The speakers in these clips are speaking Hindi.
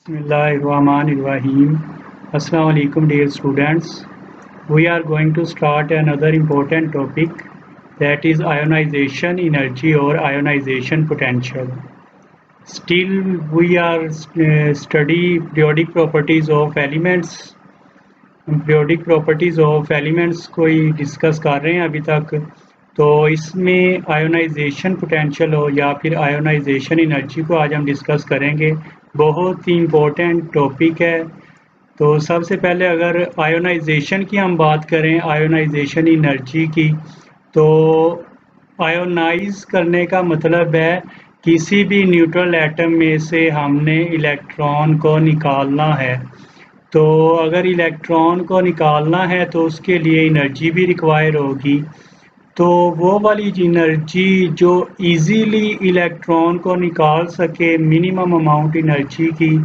Bismillahirrahmanirrahim. Assalamu alaikum dear students. We are going to start another important topic, that is ionization energy or ionization potential. Still we are study periodic properties of elements. periodic properties of elements को ही डिस्कस कर रहे हैं अभी तक। तो इसमें आयोनाइजेशन पोटेंशियल हो या फिर आयोनाइजेशन एनर्जी को आज हम डिस्कस करेंगे। बहुत ही इम्पोर्टेंट टॉपिक है। तो सबसे पहले अगर आयोनाइजेशन की हम बात करें, आयोनाइजेशन एनर्जी की, तो आयोनाइज करने का मतलब है किसी भी न्यूट्रल एटम में से हमने इलेक्ट्रॉन को निकालना है। तो अगर इलेक्ट्रॉन को निकालना है तो उसके लिए एनर्जी भी रिक्वायर होगी। तो वो वाली एनर्जी जो इजीली इलेक्ट्रॉन को निकाल सके, मिनिमम अमाउंट एनर्जी की,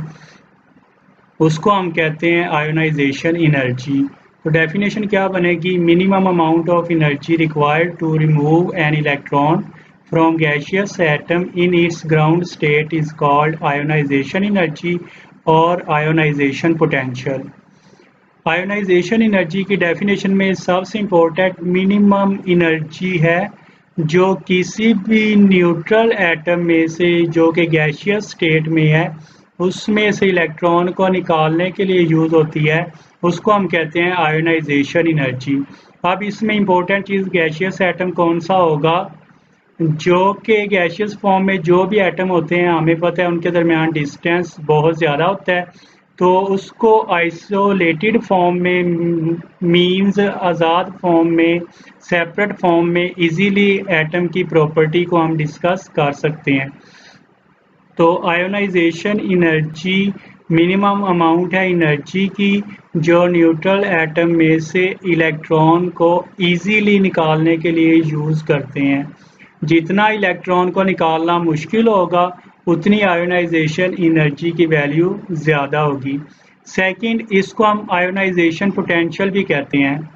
उसको हम कहते हैं आयोनाइजेशन एनर्जी। तो डेफिनेशन क्या बनेगी? Minimum amount of energy required to remove an electron from gaseous atom in its ground state is called ionisation energy और आयोनाइजेशन पोटेंशियल। आयोनाइजेशन एनर्जी की डेफिनेशन में सबसे इम्पोर्टेंट मिनिमम एनर्जी है जो किसी भी न्यूट्रल एटम में से, जो कि गैसियस स्टेट में है, उसमें से इलेक्ट्रॉन को निकालने के लिए यूज़ होती है, उसको हम कहते हैं आयोनाइजेशन एनर्जी। अब इसमें इम्पोर्टेंट चीज़ गैसियस एटम कौन सा होगा? जो कि गैसियस फॉर्म में जो भी एटम होते हैं, हमें पता है उनके दरमियान डिस्टेंस बहुत ज़्यादा होता है, तो उसको आइसोलेटेड फॉर्म में, मींस आज़ाद फॉर्म में, सेपरेट फॉर्म में इजीली एटम की प्रॉपर्टी को हम डिस्कस कर सकते हैं। तो आयोनाइजेशन एनर्जी मिनिमम अमाउंट है एनर्जी की जो न्यूट्रल एटम में से इलेक्ट्रॉन को इजीली निकालने के लिए यूज़ करते हैं। जितना इलेक्ट्रॉन को निकालना मुश्किल होगा उतनी आयोनाइजेशन एनर्जी की वैल्यू ज़्यादा होगी। सेकंड, इसको हम आयोनाइजेशन पोटेंशियल भी कहते हैं।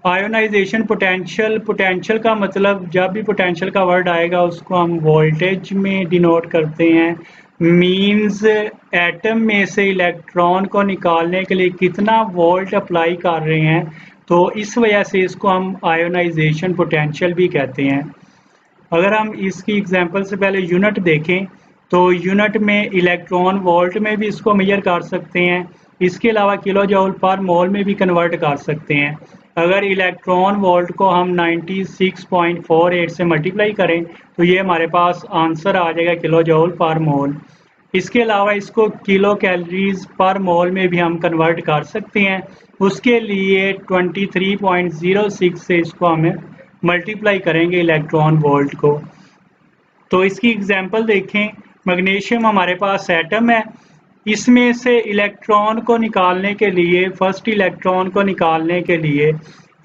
आयोनाइजेशन पोटेंशियल का मतलब, जब भी पोटेंशियल का वर्ड आएगा उसको हम वोल्टेज में डिनोट करते हैं। मींस एटम में से इलेक्ट्रॉन को निकालने के लिए कितना वोल्ट अप्लाई कर रहे हैं, तो इस वजह से इसको हम आयोनाइजेशन पोटेंशियल भी कहते हैं। अगर हम इसकी एग्जांपल से पहले यूनिट देखें तो यूनिट में इलेक्ट्रॉन वोल्ट में भी इसको मेजर कर सकते हैं, इसके अलावा किलो जूल पर मोल में भी कन्वर्ट कर सकते हैं। अगर इलेक्ट्रॉन वोल्ट को हम 96.48 से मल्टीप्लाई करें तो ये हमारे पास आंसर आ जाएगा किलो जूल पर मोल। इसके अलावा इसको किलो कैलोरीज पर मोल में भी हम कन्वर्ट कर सकते हैं, उसके लिए 23.06 से इसको हमें मल्टीप्लाई करेंगे इलेक्ट्रॉन वोल्ट को। तो इसकी एग्जांपल देखें, मैग्नीशियम हमारे पास एटम है, इसमें से इलेक्ट्रॉन को निकालने के लिए, फर्स्ट इलेक्ट्रॉन को निकालने के लिए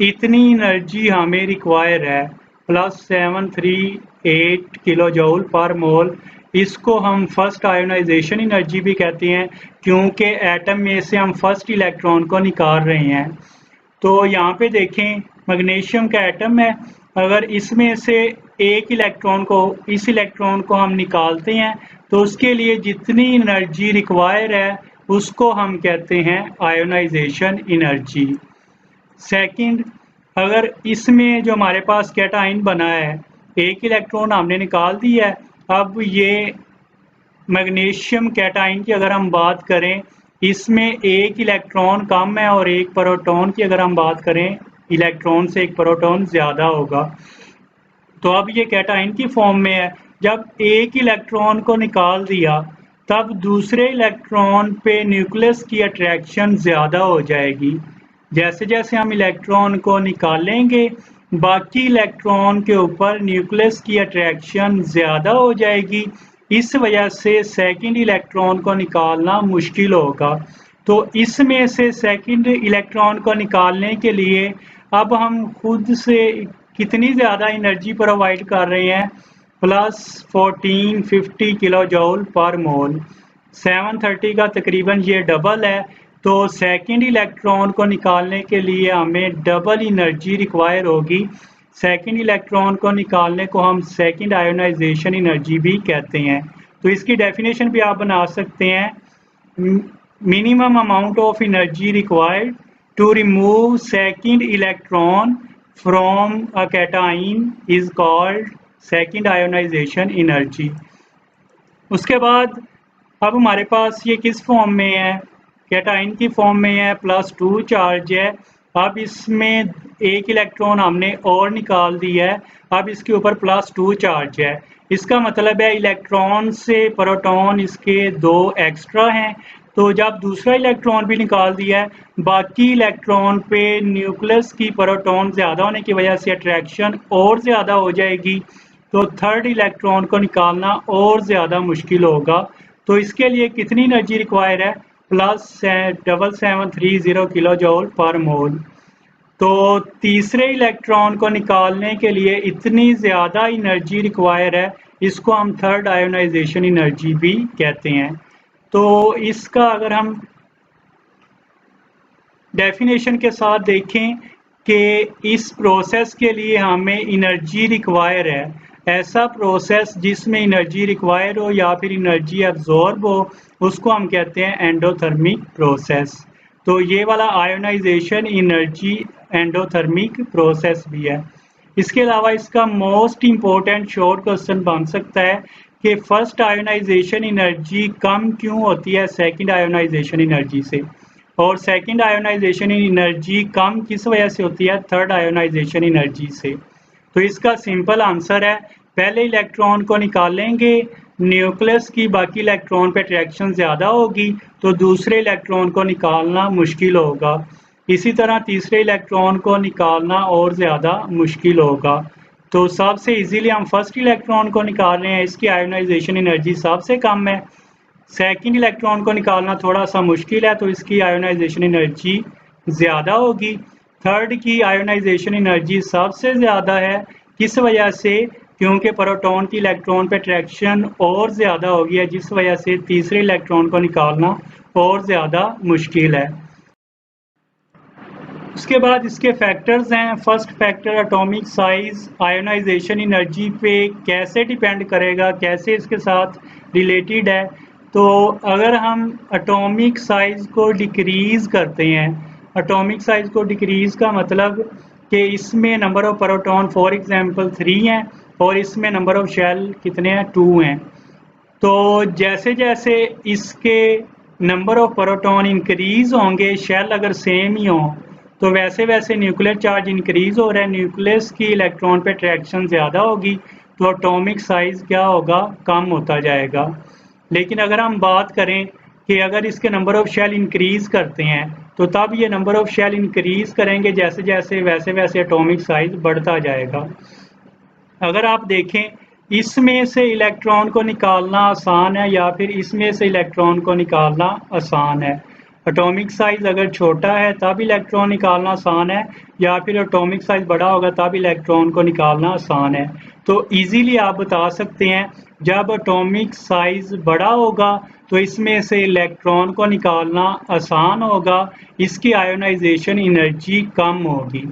इतनी एनर्जी हमें रिक्वायर है, +738 किलो जूल पर मोल। इसको हम फर्स्ट आयोनाइजेशन एनर्जी भी कहते हैं क्योंकि एटम में से हम फर्स्ट इलेक्ट्रॉन को निकाल रहे हैं। तो यहाँ पे देखें, मैग्नीशियम का एटम है, अगर इसमें से एक इलेक्ट्रॉन को, इस इलेक्ट्रॉन को हम निकालते हैं तो उसके लिए जितनी एनर्जी रिक्वायर है उसको हम कहते हैं आयोनाइजेशन एनर्जी। सेकंड, अगर इसमें जो हमारे पास कैटाइन बना है, एक इलेक्ट्रॉन हमने निकाल दिया है, अब ये मैग्नीशियम कैटाइन की अगर हम बात करें, इसमें एक इलेक्ट्रॉन कम है और एक प्रोटॉन की अगर हम बात करें, इलेक्ट्रॉन से एक प्रोटॉन ज़्यादा होगा। तो अब ये कैटाइन की फॉर्म में है, जब एक इलेक्ट्रॉन को निकाल दिया तब दूसरे इलेक्ट्रॉन पे न्यूक्लियस की अट्रैक्शन ज़्यादा हो जाएगी। जैसे जैसे हम इलेक्ट्रॉन को निकालेंगे बाकी इलेक्ट्रॉन के ऊपर न्यूक्लियस की अट्रैक्शन ज़्यादा हो जाएगी, इस वजह से सेकंड इलेक्ट्रॉन को निकालना मुश्किल होगा। तो इसमें से सेकंड इलेक्ट्रॉन को निकालने के लिए अब हम खुद से कितनी ज़्यादा एनर्जी प्रोवाइड कर रहे हैं, +1450 किलो जूल पर मोल। 730 का तकरीबन ये डबल है, तो सेकंड इलेक्ट्रॉन को निकालने के लिए हमें डबल एनर्जी रिक्वायर होगी। सेकंड इलेक्ट्रॉन को निकालने को हम सेकंड आयोनाइजेशन एनर्जी भी कहते हैं। तो इसकी डेफिनेशन भी आप बना सकते हैं, minimum amount of energy required to remove second electron from a cation is called second ionization energy. उसके बाद अब हमारे पास ये किस फॉर्म में है, कैटाइन की फॉर्म में है, +2 चार्ज है। अब इसमें एक इलेक्ट्रॉन हमने और निकाल दिया है, अब इसके ऊपर +2 चार्ज है। इसका मतलब है इलेक्ट्रॉन से प्रोटॉन इसके 2 एक्स्ट्रा हैं। तो जब दूसरा इलेक्ट्रॉन भी निकाल दिया है, बाकी इलेक्ट्रॉन पे न्यूक्लियस की प्रोटॉन ज़्यादा होने की वजह से अट्रैक्शन और ज़्यादा हो जाएगी, तो थर्ड इलेक्ट्रॉन को निकालना और ज़्यादा मुश्किल होगा। तो इसके लिए कितनी एनर्जी रिक्वायर है, +7730 किलो जूल पर मोल। तो तीसरे इलेक्ट्रॉन को निकालने के लिए इतनी ज़्यादा एनर्जी रिक्वायर है, इसको हम थर्ड आयोनाइजेशन एनर्जी भी कहते हैं। तो इसका अगर हम डेफिनेशन के साथ देखें कि इस प्रोसेस के लिए हमें एनर्जी रिक्वायर है, ऐसा प्रोसेस जिसमें एनर्जी रिक्वायर हो या फिर एनर्जी एब्जॉर्ब हो, उसको हम कहते हैं एंडोथर्मिक प्रोसेस। तो ये वाला आयोनाइजेशन एनर्जी एंडोथर्मिक प्रोसेस भी है। इसके अलावा इसका मोस्ट इम्पोर्टेंट शॉर्ट क्वेश्चन बन सकता है कि फर्स्ट आयोनाइजेशन एनर्जी कम क्यों होती है सेकंड आयोनाइजेशन एनर्जी से, और सेकंड आयोनाइजेशन एनर्जी कम किस वजह से होती है थर्ड आयोनाइजेशन एनर्जी से। तो इसका सिंपल आंसर है, पहले इलेक्ट्रॉन को निकालेंगे, न्यूक्लियस की बाकी इलेक्ट्रॉन पे अट्रैक्शन ज़्यादा होगी, तो दूसरे इलेक्ट्रॉन को निकालना मुश्किल होगा। इसी तरह तीसरे इलेक्ट्रॉन को निकालना और ज़्यादा मुश्किल होगा। तो सबसे इजीली हम फर्स्ट इलेक्ट्रॉन को निकाल रहे हैं, इसकी आयोनाइजेशन एनर्जी सबसे कम है। सेकंड इलेक्ट्रॉन को निकालना थोड़ा सा मुश्किल है, तो इसकी आयोनाइजेशन एनर्जी ज़्यादा होगी। थर्ड की आयोनाइजेशन एनर्जी सबसे ज़्यादा है, किस वजह से, क्योंकि प्रोटॉन की इलेक्ट्रॉन पे अट्रैक्शन और ज़्यादा हो गया, जिस वजह से तीसरे इलेक्ट्रॉन को निकालना और ज़्यादा मुश्किल है। उसके बाद इसके फैक्टर्स हैं। First factor atomic size ionisation energy पे कैसे डिपेंड करेगा, कैसे इसके साथ रिलेटेड है। तो अगर हम एटॉमिक साइज को डिक्रीज़ करते हैं, एटॉमिक साइज को डिक्रीज़ का मतलब कि इसमें number of proton for example 3 हैं और इसमें नंबर ऑफ शेल कितने हैं, 2 हैं। तो जैसे जैसे इसके नंबर ऑफ प्रोटॉन इंक्रीज होंगे, शेल अगर सेम ही हों, तो वैसे वैसे न्यूक्लियर चार्ज इंक्रीज हो रहा है, न्यूक्लियस की इलेक्ट्रॉन पे अट्रैक्शन ज़्यादा होगी, तो एटॉमिक साइज क्या होगा, कम होता जाएगा। लेकिन अगर हम बात करें कि अगर इसके नंबर ऑफ शेल इंक्रीज करते हैं, तो तब ये नंबर ऑफ शेल इंक्रीज करेंगे जैसे जैसे, वैसे वैसे एटॉमिक साइज बढ़ता जाएगा। अगर आप देखें, इसमें से इलेक्ट्रॉन को निकालना आसान है या फिर इसमें से इलेक्ट्रॉन को निकालना आसान है। एटॉमिक साइज अगर छोटा है तब इलेक्ट्रॉन निकालना आसान है, या फिर एटॉमिक साइज बड़ा होगा तब इलेक्ट्रॉन को निकालना आसान है। तो इजीली आप बता सकते हैं, जब एटॉमिक साइज बड़ा होगा तो इसमें से इलेक्ट्रॉन को निकालना आसान होगा, इसकी आयोनाइजेशन एनर्जी कम होगी।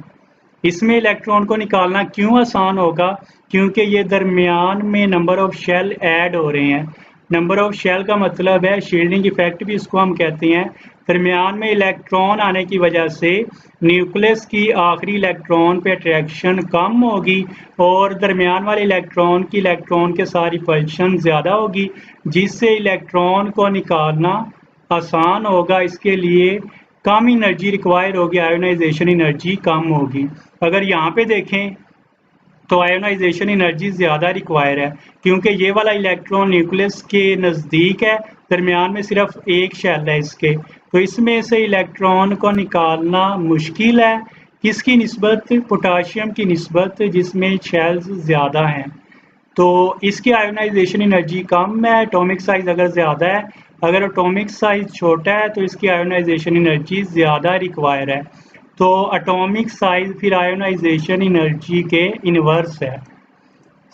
इसमें इलेक्ट्रॉन को निकालना क्यों आसान होगा, क्योंकि ये दरमियान में नंबर ऑफ शेल ऐड हो रहे हैं। नंबर ऑफ शेल का मतलब है शील्डिंग इफेक्ट भी इसको हम कहते हैं। दरमियान में इलेक्ट्रॉन आने की वजह से न्यूक्लियस की आखिरी इलेक्ट्रॉन पे अट्रैक्शन कम होगी और दरमियान वाले इलेक्ट्रॉन की इलेक्ट्रॉन के साथ रिपल्शन ज़्यादा होगी, जिससे इलेक्ट्रॉन को निकालना आसान होगा। इसके लिए कम एनर्जी रिक्वायर होगी, आयोनाइजेशन एनर्जी कम होगी। अगर यहाँ पे देखें तो आयोनाइजेशन एनर्जी ज़्यादा रिक्वायर है, क्योंकि ये वाला इलेक्ट्रॉन न्यूक्लियस के नज़दीक है, दरमियान में सिर्फ एक शेल है इसके, तो इसमें से इलेक्ट्रॉन को निकालना मुश्किल है। किसकी निस्बत, पोटाशियम की निस्बत, जिसमें शेल्स ज़्यादा हैं। तो इसकी आयोनाइजेशन एनर्जी कम है, एटॉमिक साइज अगर ज़्यादा है। अगर एटॉमिक साइज छोटा है तो इसकी आयोनाइजेशन एनर्जी ज़्यादा रिक्वायर है। तो एटॉमिक साइज फिर आयोनाइजेशन एनर्जी के इन्वर्स है।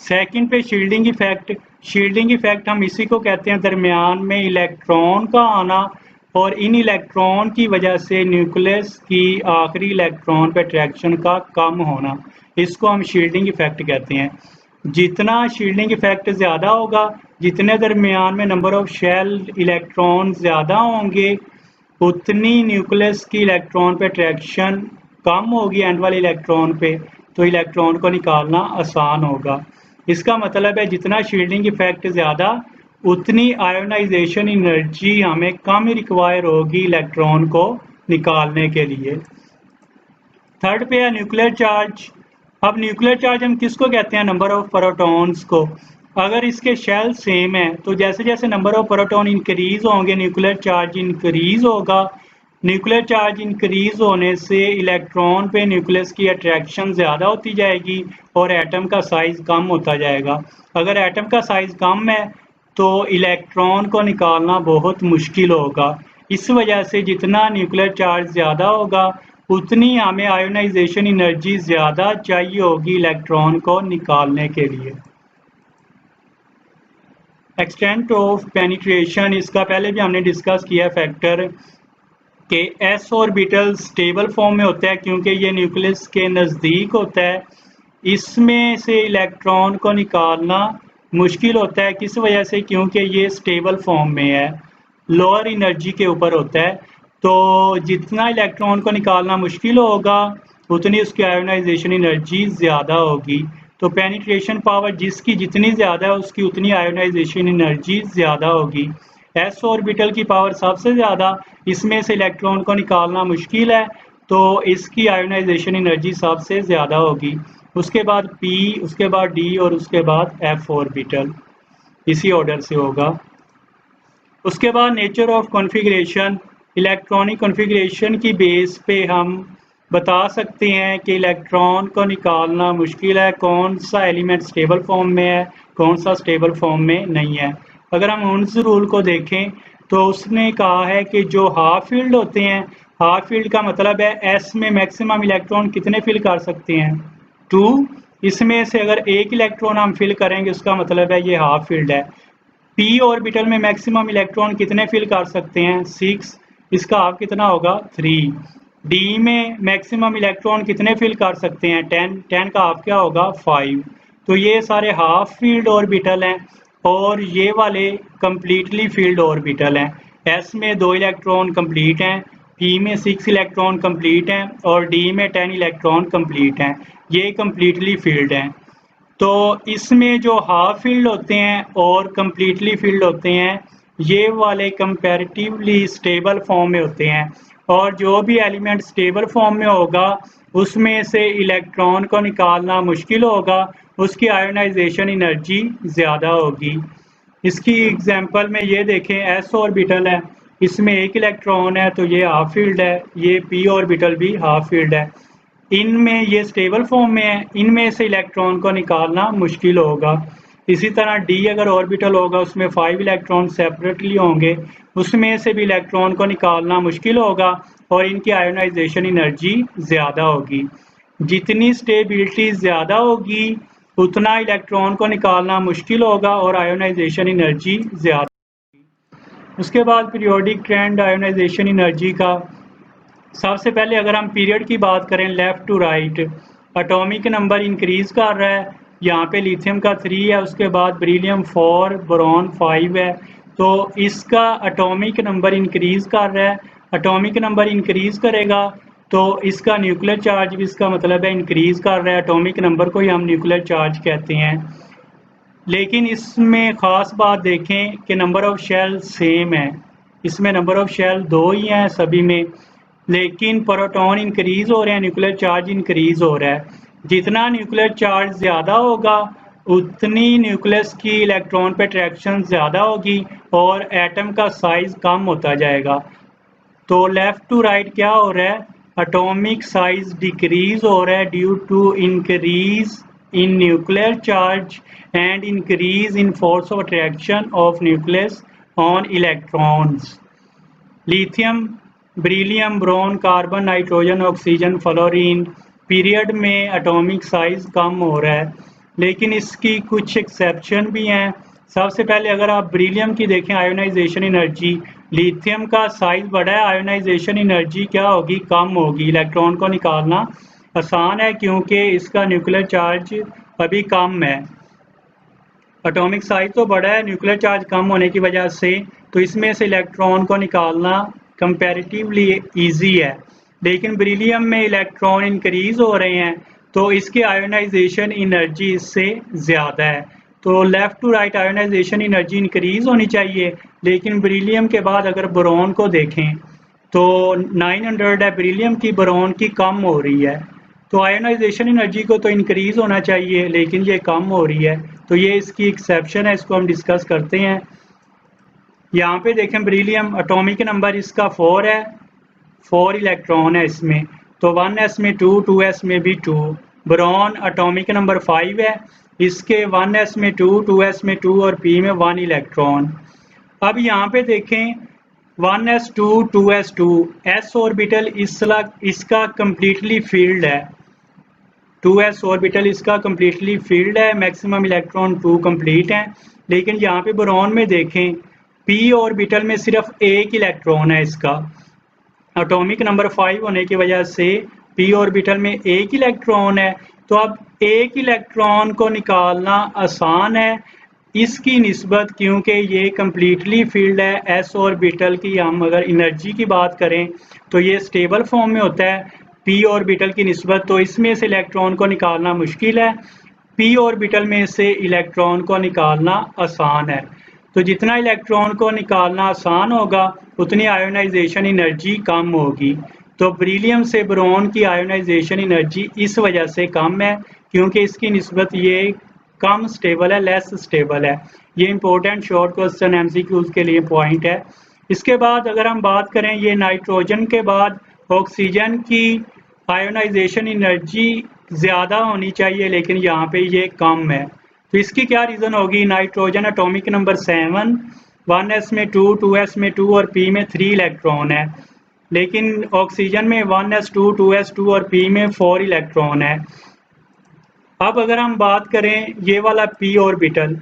सेकंड पे शील्डिंग इफेक्ट। शील्डिंग इफेक्ट हम इसी को कहते हैं दरमियान में इलेक्ट्रॉन का आना और इन इलेक्ट्रॉन की वजह से न्यूक्लियस की आखिरी इलेक्ट्रॉन पे अट्रैक्शन का कम होना, इसको हम शील्डिंग इफेक्ट कहते हैं। जितना शील्डिंग इफेक्ट ज़्यादा होगा, जितने दरमियान में नंबर ऑफ शेल इलेक्ट्रॉन ज़्यादा होंगे, उतनी न्यूक्लियस की इलेक्ट्रॉन पे अट्रैक्शन कम होगी एंड वाले इलेक्ट्रॉन पे, तो इलेक्ट्रॉन को निकालना आसान होगा। इसका मतलब है जितना शील्डिंग इफेक्ट ज़्यादा, उतनी आयोनाइजेशन एनर्जी हमें कम रिक्वायर होगी इलेक्ट्रॉन को निकालने के लिए। थर्ड पे है न्यूक्लियर चार्ज। अब न्यूक्लियर चार्ज हम किसको कहते हैं? नंबर ऑफ प्रोटॉन्स को। अगर इसके शेल सेम है तो जैसे जैसे नंबर ऑफ प्रोटॉन इंक्रीज होंगे न्यूक्लियर चार्ज इंक्रीज होगा। न्यूक्लियर चार्ज इंक्रीज होने से इलेक्ट्रॉन पे न्यूक्लियस की अट्रैक्शन ज़्यादा होती जाएगी और एटम का साइज़ कम होता जाएगा। अगर एटम का साइज़ कम है तो इलेक्ट्रॉन को निकालना बहुत मुश्किल होगा। इस वजह से जितना न्यूक्लियर चार्ज ज़्यादा होगा, उतनी हमें आयोनाइजेशन एनर्जी ज़्यादा चाहिए होगी इलेक्ट्रॉन को निकालने के लिए। एक्सटेंट ऑफ पेनिट्रेशन, इसका पहले भी हमने डिस्कस किया फैक्टर कि एस ऑर्बिटल स्टेबल फॉर्म में होता है क्योंकि ये न्यूक्लियस के नज़दीक होता है। इसमें से इलेक्ट्रॉन को निकालना मुश्किल होता है, किस वजह से? क्योंकि ये स्टेबल फॉर्म में है, लोअर एनर्जी के ऊपर होता है। तो जितना इलेक्ट्रॉन को निकालना मुश्किल होगा, उतनी उसकी आयोनाइजेशन एनर्जी ज़्यादा होगी। तो पेनिट्रेशन पावर जिसकी जितनी ज़्यादा है, उसकी उतनी आयोनाइजेशन एनर्जी ज़्यादा होगी। एस ऑर्बिटल की पावर सबसे ज़्यादा, इसमें से इलेक्ट्रॉन को निकालना मुश्किल है, तो इसकी आयोनाइजेशन एनर्जी सबसे ज़्यादा होगी। उसके बाद P, उसके बाद D और उसके बाद F ऑर्बिटल, इसी ऑर्डर से होगा। उसके बाद nature of configuration, electronic configuration की बेस पे हम बता सकते हैं कि इलेक्ट्रॉन को निकालना मुश्किल है, कौन सा एलिमेंट स्टेबल फॉर्म में है, कौन सा स्टेबल फॉर्म में नहीं है। अगर हम हुंस रूल को देखें तो उसने कहा है कि जो हाफ फील्ड होते हैं, हाफ फील्ड का मतलब है एस में मैक्सिमम इलेक्ट्रॉन कितने फिल कर सकते हैं? 2। इसमें से अगर एक इलेक्ट्रॉन हम फिल करेंगे उसका मतलब है ये हाफ फील्ड है। पी ऑर्बिटल में मैक्सिमम इलेक्ट्रॉन कितने फिल कर सकते हैं? 6। इसका हाफ कितना होगा? 3। डी में मैक्सिमम इलेक्ट्रॉन कितने फिल कर सकते हैं? 10। 10 का हाफ क्या होगा? 5। तो ये सारे हाफ फील्ड ऑर्बिटल हैं और ये वाले कंप्लीटली फील्ड ऑर्बिटल हैं। एस में 2 इलेक्ट्रॉन कंप्लीट हैं, पी में 6 इलेक्ट्रॉन कंप्लीट हैं और डी में 10 इलेक्ट्रॉन कंप्लीट हैं। ये कंप्लीटली फील्ड हैं। तो इसमें जो हाफ फील्ड होते हैं और कंप्लीटली फील्ड होते हैं, ये वाले कंपैरेटिवली स्टेबल फॉर्म में होते हैं। और जो भी एलिमेंट स्टेबल फॉर्म में होगा, उसमें से इलेक्ट्रॉन को निकालना मुश्किल होगा, उसकी आयोनाइजेशन एनर्जी ज़्यादा होगी। इसकी एग्जांपल में ये देखें, एस ऑर्बिटल है, इसमें एक इलेक्ट्रॉन है तो ये हाफ फील्ड है, ये पी ऑर्बिटल भी हाफ फील्ड है। इनमें ये स्टेबल फॉर्म में है, इनमें से इलेक्ट्रॉन को निकालना मुश्किल होगा। इसी तरह डी अगर ऑर्बिटल होगा, उसमें 5 इलेक्ट्रॉन सेपरेटली होंगे, उसमें से भी इलेक्ट्रॉन को निकालना मुश्किल होगा और इनकी आयोनाइजेशन एनर्जी ज़्यादा होगी। जितनी स्टेबिलिटी ज़्यादा होगी, उतना इलेक्ट्रॉन को निकालना मुश्किल होगा और आयोनाइजेशन एनर्जी ज़्यादा। उसके बाद पीरियोडिक ट्रेंड आयोनाइजेशन एनर्जी का, सबसे पहले अगर हम पीरियड की बात करें left to right, atomic number increase कर रहा है। यहाँ पे लिथियम का 3 है, उसके बाद बेरिलियम 4, बोरॉन 5 है, तो इसका एटॉमिक नंबर इंक्रीज़ कर रहा है। एटॉमिक नंबर इंक्रीज़ करेगा तो इसका न्यूक्लियर चार्ज भी, इसका मतलब है इंक्रीज़ कर रहा है। एटॉमिक नंबर को ही हम न्यूक्लियर चार्ज कहते हैं। लेकिन इसमें ख़ास बात देखें कि नंबर ऑफ़ शेल सेम है, इसमें नंबर ऑफ़ शेल 2 ही हैं सभी में, लेकिन प्रोटॉन इंक्रीज़ हो रहे हैं, न्यूक्लियर चार्ज इंक्रीज़ हो रहा है। जितना न्यूक्लियर चार्ज ज़्यादा होगा, उतनी न्यूक्लियस की इलेक्ट्रॉन पे अट्रैक्शन ज़्यादा होगी और एटम का साइज़ कम होता जाएगा। तो लेफ़्ट टू राइट क्या हो रहा है? एटॉमिक साइज़ डिक्रीज़ हो रहा है due to increase in nuclear charge and increase in force of attraction of nucleus on electrons. Lithium, beryllium, boron, carbon, nitrogen, oxygen, fluorine period में एटॉमिक साइज़ कम हो रहा है, लेकिन इसकी कुछ एक्सेप्शन भी हैं। सबसे पहले अगर आप बेरिलियम की देखें आयोनाइजेशन एनर्जी, लिथियम का साइज़ बड़ा है, आयोनाइजेशन एनर्जी क्या होगी? कम होगी। इलेक्ट्रॉन को निकालना आसान है क्योंकि इसका न्यूक्लियर चार्ज अभी कम है। एटॉमिक साइज तो बड़ा है, न्यूक्लियर चार्ज कम होने की वजह से, तो इसमें से इलेक्ट्रॉन को निकालना कंपैरेटिवली इजी है। लेकिन बेरिलियम में इलेक्ट्रॉन इंक्रीज हो रहे हैं, तो इसके आयोनाइजेशन एनर्जी इससे ज़्यादा है। तो left to right ionisation energy increase होनी चाहिए, लेकिन बेरिलियम के बाद अगर बोरॉन को देखें तो 900 है बेरिलियम की, बोरॉन की कम हो रही है। तो आयोनाइजेशन एनर्जी को तो इंक्रीज होना चाहिए, लेकिन ये कम हो रही है, तो ये इसकी एक्सेप्शन है, इसको हम डिस्कस करते हैं। यहाँ पे देखें बेरिलियम एटॉमिक नंबर इसका 4 है, 4 इलेक्ट्रॉन है इसमें, तो 1s में 2, 2s में भी 2। बोरॉन एटॉमिक नंबर 5 है, इसके 1s में 2, 2s में 2 और p में 1 इलेक्ट्रॉन। अब यहाँ पे देखें 1s2, 2s2, s ऑर्बिटल इसका कम्प्लीटली फील्ड है, 2s ऑर्बिटल इसका कम्प्लीटली फील्ड है, मैक्सिमम इलेक्ट्रॉन 2 कंप्लीट हैं। लेकिन यहाँ पे बोरॉन में देखें p ऑर्बिटल में सिर्फ एक इलेक्ट्रॉन है इसका, एटॉमिक नंबर 5 होने की वजह से p ऑर्बिटल में एक इलेक्ट्रॉन है। तो अब एक इलेक्ट्रॉन को निकालना आसान है इसकी निस्बत, क्योंकि ये कम्प्लीटली फील्ड है। s ऑर्बिटल की हम अगर एनर्जी की बात करें तो ये स्टेबल फॉर्म में होता है p ऑर्बिटल की निस्बत, तो इसमें से इलेक्ट्रॉन को निकालना मुश्किल है, p ऑर्बिटल में से इलेक्ट्रॉन को निकालना आसान है। तो जितना इलेक्ट्रॉन को निकालना आसान होगा उतनी आयोनाइजेशन एनर्जी कम होगी। तो बेरिलियम से बोरॉन की आयोनाइजेशन एनर्जी इस वजह से कम है, क्योंकि इसकी निस्बत ये कम स्टेबल है, लेस स्टेबल है। ये इंपॉर्टेंट शॉर्ट क्वेश्चन एमसीक्यूज के लिए पॉइंट है। इसके बाद अगर हम बात करें, ये नाइट्रोजन के बाद ऑक्सीजन की आयोनाइजेशन एनर्जी ज़्यादा होनी चाहिए, लेकिन यहाँ पे ये कम है। तो इसकी क्या रीज़न होगी? नाइट्रोजन एटॉमिक नंबर 7, 1s में 2, 2s में 2 और p में 3 इलेक्ट्रॉन है, लेकिन ऑक्सीजन में 1s2, 2s2 और p में 4 इलेक्ट्रॉन है। अब अगर हम बात करें ये वाला p ऑर्बिटल,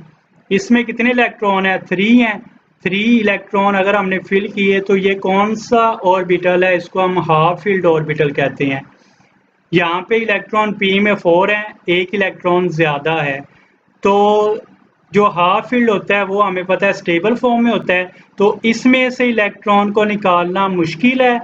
इसमें कितने इलेक्ट्रॉन है? 3 हैं। 3 इलेक्ट्रॉन अगर हमने फिल किए तो ये कौन सा ऑर्बिटल है? इसको हम हाफ फील्ड ऑर्बिटल कहते हैं। यहाँ पे इलेक्ट्रॉन p में 4 है, एक इलेक्ट्रॉन ज़्यादा है। तो जो हाफ फील्ड होता है वो हमें पता है स्टेबल फॉर्म में होता है, तो इसमें से इलेक्ट्रॉन को निकालना मुश्किल है,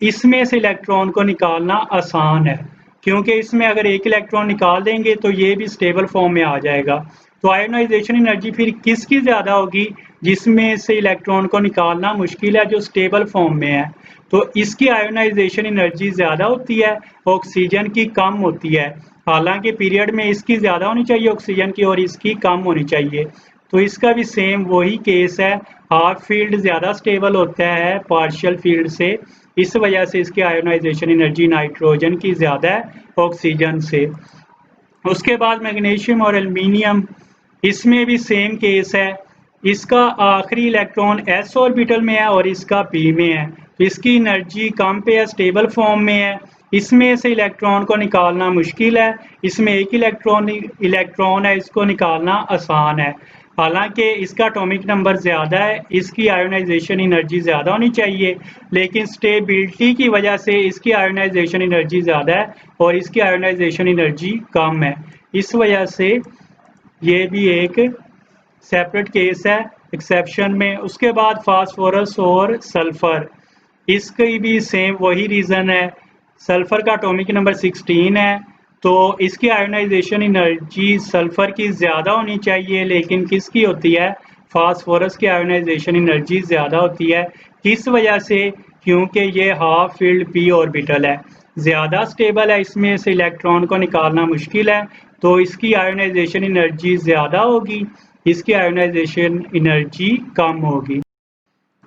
इसमें से इलेक्ट्रॉन को निकालना आसान है, क्योंकि इसमें अगर एक इलेक्ट्रॉन निकाल देंगे तो ये भी स्टेबल फॉर्म में आ जाएगा। तो आयोनाइजेशन एनर्जी फिर किसकी ज़्यादा होगी? जिसमें से इलेक्ट्रॉन को निकालना मुश्किल है, जो स्टेबल फॉर्म में है, तो इसकी आयोनाइजेशन एनर्जी ज़्यादा होती है, ऑक्सीजन की कम होती है। हालांकि पीरियड में इसकी ज़्यादा होनी चाहिए ऑक्सीजन की और इसकी कम होनी चाहिए। तो इसका भी सेम वही केस है, हाफ फील्ड ज़्यादा स्टेबल होता है पार्शियल फील्ड से, इस वजह से इसकी आयोनाइजेशन एनर्जी नाइट्रोजन की ज़्यादा है ऑक्सीजन से। उसके बाद मैग्नीशियम और एल्युमिनियम, इसमें भी सेम केस है, इसका आखिरी इलेक्ट्रॉन s ऑर्बिटल में है और इसका p में है, तो इसकी एनर्जी कम पे है, स्टेबल फॉर्म में है, इसमें से इलेक्ट्रॉन को निकालना मुश्किल है, इसमें एक इलेक्ट्रॉन है, इसको निकालना आसान है। हालांकि इसका एटॉमिक नंबर ज़्यादा है, इसकी आयोनाइजेशन एनर्जी ज़्यादा होनी चाहिए, लेकिन स्टेबिलिटी की वजह से इसकी आयोनाइजेशन एनर्जी ज़्यादा है और इसकी आयोनाइजेशन एनर्जी कम है, इस वजह से ये भी एक सेपरेट केस है एक्सेप्शन में। उसके बाद फास्फोरस और सल्फर, इसकी भी सेम वही रीज़न है, सल्फर का एटॉमिक नंबर 16 है, तो इसकी आयोनाइजेशन एनर्जी सल्फर की ज़्यादा होनी चाहिए, लेकिन किसकी होती है? फास्फोरस की आयोनाइजेशन एनर्जी ज़्यादा होती है। किस वजह से? क्योंकि ये हाफ फील्ड p ऑर्बिटल है, ज़्यादा स्टेबल है, इसमें से इलेक्ट्रॉन को निकालना मुश्किल है, तो इसकी आयोनाइजेशन एनर्जी ज़्यादा होगी, इसकी आयोनाइजेशन एनर्जी कम होगी।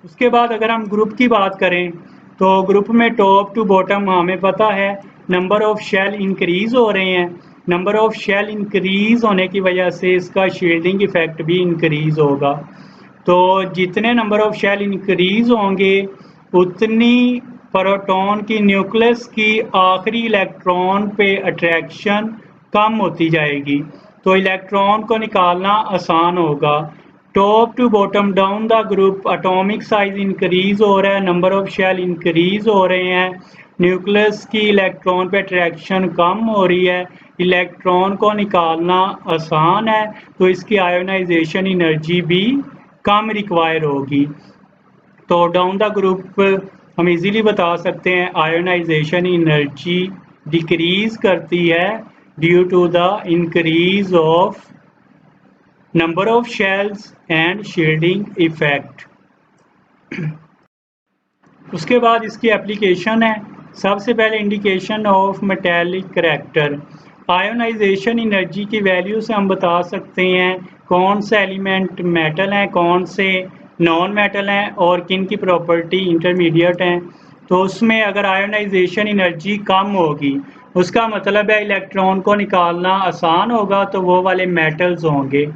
उसके बाद अगर हम ग्रुप की बात करें तो ग्रुप में टॉप टू बॉटम हमें पता है नंबर ऑफ शेल इंक्रीज हो रहे हैं, नंबर ऑफ शेल इंक्रीज होने की वजह से इसका शील्डिंग इफेक्ट भी इंक्रीज होगा। तो जितने नंबर ऑफ शेल इंक्रीज होंगे उतनी प्रोटॉन की न्यूक्लियस की आखिरी इलेक्ट्रॉन पे अट्रैक्शन कम होती जाएगी, तो इलेक्ट्रॉन को निकालना आसान होगा। Top to bottom down the group atomic size increase हो रहा है, नंबर ऑफ शेल इंक्रीज हो रहे हैं, न्यूक्लियस की इलेक्ट्रॉन पे अट्रैक्शन कम हो रही है, इलेक्ट्रॉन को निकालना आसान है, तो इसकी आयोनाइजेशन एनर्जी भी कम रिक्वायर होगी। तो डाउन द ग्रुप हम इजीली बता सकते हैं आयोनाइजेशन एनर्जी डिक्रीज करती है due to the increase of number of shells and shielding effect. उसके बाद इसकी एप्लीकेशन है। सबसे पहले indication of metallic character. Ionization energy की वैल्यू से हम बता सकते हैं कौन से एलिमेंट मेटल हैं, कौन से नॉन मेटल हैं और किन की प्रॉपर्टी इंटरमीडिएट हैं। तो उसमें अगर आयोनाइजेशन एनर्जी कम होगी उसका मतलब है इलेक्ट्रॉन को निकालना आसान होगा, तो वो वाले मेटल्स होंगे।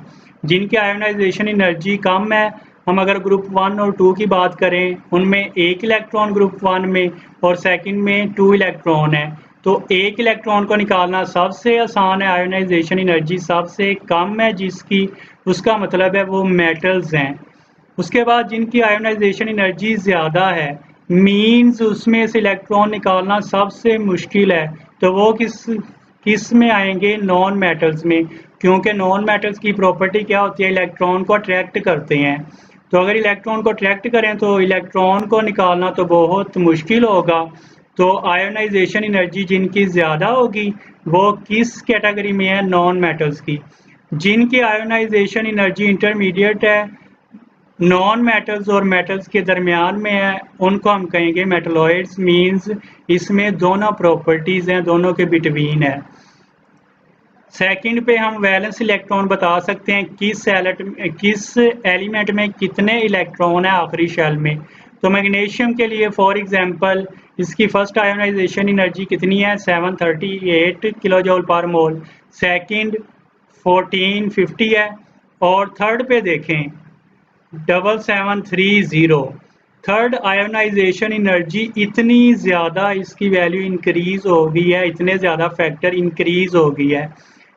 जिनकी आयोनाइजेशन एनर्जी कम है, हम अगर ग्रुप 1 और 2 की बात करें, उनमें एक इलेक्ट्रॉन ग्रुप 1 में और सेकंड में 2 इलेक्ट्रॉन है, तो एक इलेक्ट्रॉन को निकालना सबसे आसान है, आयोनाइजेशन एनर्जी सबसे कम है जिसकी, उसका मतलब है वो मेटल्स हैं। उसके बाद जिनकी आयोनाइजेशन एनर्जी ज़्यादा है, मीन्स उसमें से इलेक्ट्रॉन निकालना सबसे मुश्किल है, तो वो किस में आएंगे, नॉन मेटल्स में, क्योंकि नॉन मेटल्स की प्रॉपर्टी क्या होती है, इलेक्ट्रॉन को अट्रैक्ट करते हैं। तो अगर इलेक्ट्रॉन को अट्रैक्ट करें तो इलेक्ट्रॉन को निकालना तो बहुत मुश्किल होगा। तो आयोनाइजेशन एनर्जी जिनकी ज़्यादा होगी वो किस कैटेगरी में है, नॉन मेटल्स की। जिनकी आयोनाइजेशन एनर्जी इंटरमीडिएट है, नॉन मेटल्स और मेटल्स के दरमियान में है, उनको हम कहेंगे मेटलॉइड्स। मींस इसमें दोनों प्रॉपर्टीज़ हैं, दोनों के बिटवीन है। सेकंड पे हम वैलेंस इलेक्ट्रॉन बता सकते हैं किस एलिमेंट में कितने इलेक्ट्रॉन है आखिरी शेल में। तो मैग्नीशियम के लिए फॉर एग्जांपल इसकी फर्स्ट आयोनाइजेशन एनर्जी कितनी है, 738 किलो जूल पर मोल, सेकंड 1450 है, और थर्ड पे देखें 7730। थर्ड आयोनाइजेशन एनर्जी इतनी ज़्यादा इसकी वैल्यू इंक्रीज हो गई है, इतने ज़्यादा फैक्टर इंक्रीज हो गई है।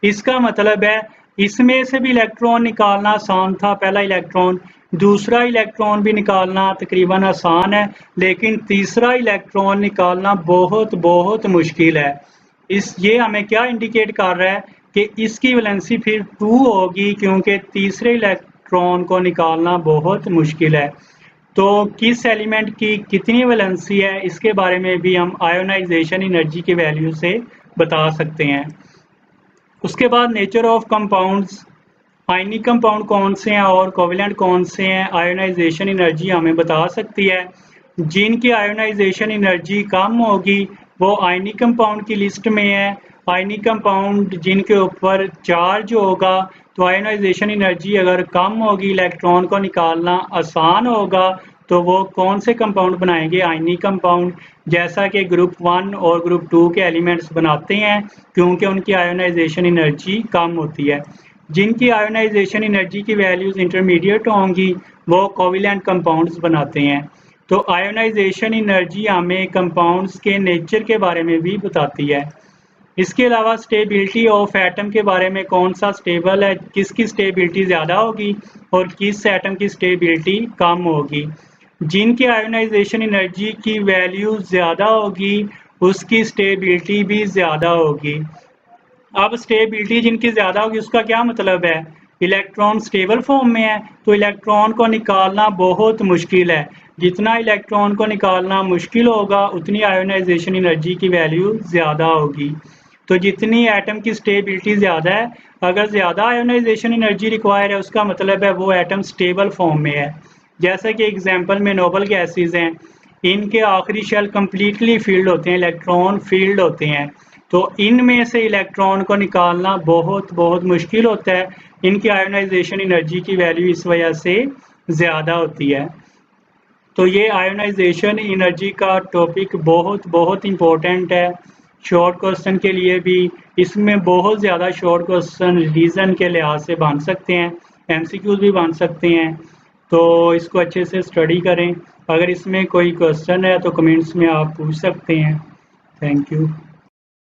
इसका मतलब है इसमें से भी इलेक्ट्रॉन निकालना आसान था, पहला इलेक्ट्रॉन, दूसरा इलेक्ट्रॉन भी निकालना तकरीबन आसान है, लेकिन तीसरा इलेक्ट्रॉन निकालना बहुत बहुत मुश्किल है। ये हमें क्या इंडिकेट कर रहा है कि इसकी वैलेंसी फिर 2 होगी, क्योंकि तीसरे इलेक्ट्रॉन को निकालना बहुत मुश्किल है। तो किस एलिमेंट की कितनी वैलेंसी है, इसके बारे में भी हम आयोनाइजेशन एनर्जी की वैल्यू से बता सकते हैं। उसके बाद nature of compounds, ionic compound कौन से हैं और कोवेलेंट कौन से हैं, आयोनाइजेशन एनर्जी हमें बता सकती है। जिनकी आयोनाइजेशन एनर्जी कम होगी वो आयनिक कंपाउंड की लिस्ट में है। आयनिक कंपाउंड जिनके ऊपर चार्ज होगा, तो आयोनाइजेशन एनर्जी अगर कम होगी, इलेक्ट्रॉन को निकालना आसान होगा, तो वो कौन से कंपाउंड बनाएंगे, आयनिक कंपाउंड, जैसा कि ग्रुप 1 और ग्रुप 2 के एलिमेंट्स बनाते हैं, क्योंकि उनकी आयोनाइजेशन एनर्जी कम होती है। जिनकी आयोनाइजेशन एनर्जी की वैल्यूज़ इंटरमीडिएट होंगी वो कोवेलेंट कंपाउंड्स बनाते हैं। तो आयोनाइजेशन एनर्जी हमें कंपाउंड्स के नेचर के बारे में भी बताती है। इसके अलावा स्टेबिलिटी ऑफ एटम के बारे में, कौन सा स्टेबल है, किसकी स्टेबिलिटी ज़्यादा होगी और किस एटम की स्टेबिलिटी कम होगी। जिनकी आयोनाइजेशन एनर्जी की वैल्यू ज़्यादा होगी उसकी स्टेबिलिटी भी ज़्यादा होगी। अब स्टेबिलिटी जिनकी ज़्यादा होगी उसका क्या मतलब है, इलेक्ट्रॉन स्टेबल फॉर्म में है, तो इलेक्ट्रॉन को निकालना बहुत मुश्किल है। जितना इलेक्ट्रॉन को निकालना मुश्किल होगा उतनी आयोनाइजेशन एनर्जी की वैल्यू ज़्यादा होगी। तो जितनी एटम की स्टेबिलिटी ज़्यादा है, अगर ज़्यादा आयोनाइजेशन एनर्जी रिक्वायर है उसका मतलब है वो एटम स्टेबल फॉर्म में है। जैसा कि एग्जांपल में नोबल गैसेज हैं, इनके आखिरी शेल कम्प्लीटली फील्ड होते हैं, इलेक्ट्रॉन फील्ड होते हैं, तो इनमें से इलेक्ट्रॉन को निकालना बहुत बहुत मुश्किल होता है। इनकी आयोनाइजेशन एनर्जी की वैल्यू इस वजह से ज़्यादा होती है। तो ये आयोनाइजेशन एनर्जी का टॉपिक बहुत बहुत इम्पोर्टेंट है शॉर्ट क्वेश्चन के लिए भी। इसमें बहुत ज़्यादा शॉर्ट क्वेश्चन रीज़न के लिहाज से बन सकते हैं, एमसीक्यूज भी बन सकते हैं, तो इसको अच्छे से स्टडी करें। अगर इसमें कोई क्वेश्चन है तो कमेंट्स में आप पूछ सकते हैं। Thank you.